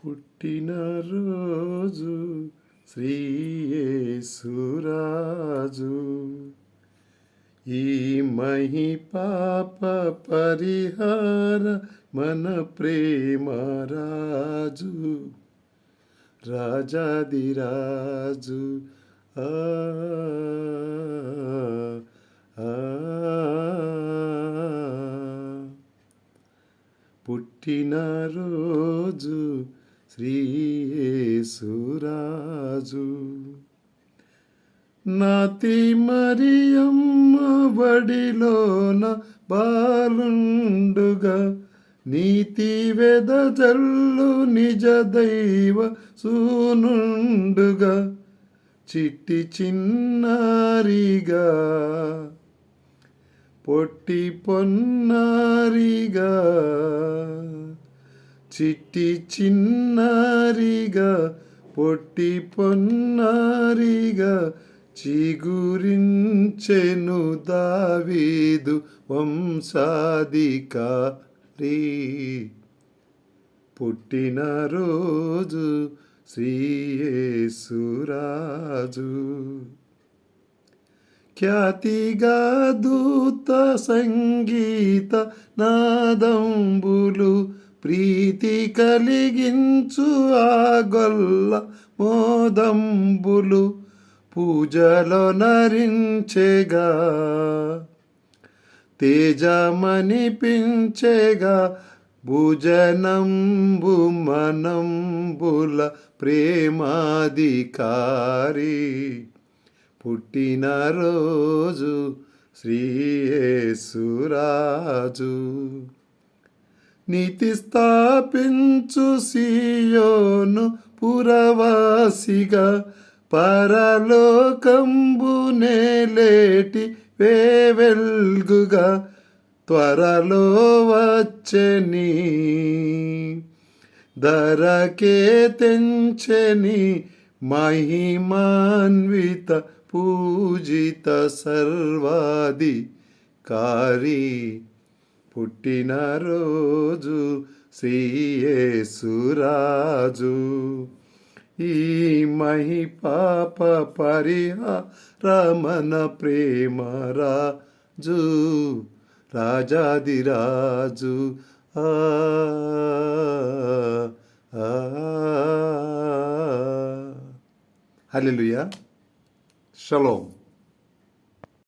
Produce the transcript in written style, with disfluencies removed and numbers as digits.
పుట్టినరోజు శ్రీ యేసురాజు, ఈ మహి పాప పరిహార మన ప్రేమరాజు, రాజాదిరాజు. ఆ ఆ పుట్టినరోజు శ్రీ యేసురాజు. నాతి మరియమ్మ బడిలోన బాలుండుగా, నీతి వెదజల్లు నిజ దైవ సూనుండుగా, చిట్టి చిన్నారిగా పొట్టి పొన్నారిగా, చిట్టి చిన్నారిగా పొట్టి పొన్నారిగా, చిగురించెను దావీదు వంశాధికారి. పుట్టినరోజు శ్రీ యేసురాజు. ఖ్యాతిగా దూత సంగీత నాదంబులు, ప్రీతి కలిగించు ఆ గొల్ల మోదంబులు, పూజలో నరించెగా తేజమనిపించెగా, భుజనంబు మనంబుల ప్రేమాధికారి. పుట్టినరోజు శ్రీ యేసురాజు. నీతి స్థాపించు సియోను పురవాసిగా, పరలోకంబు నేలేటి వెల్గుగా, త్వరలో వచ్చెని ధరకే తెంచెని, మహిమాన్విత పూజిత సర్వాధికారి. పుట్టినరోజు శ్రీ యేసురాజు, ఈ మహి పాప పరిహార మన ప్రేమరాజు, రాజాదిరాజు. హల్లెలూయా. షలోమ్.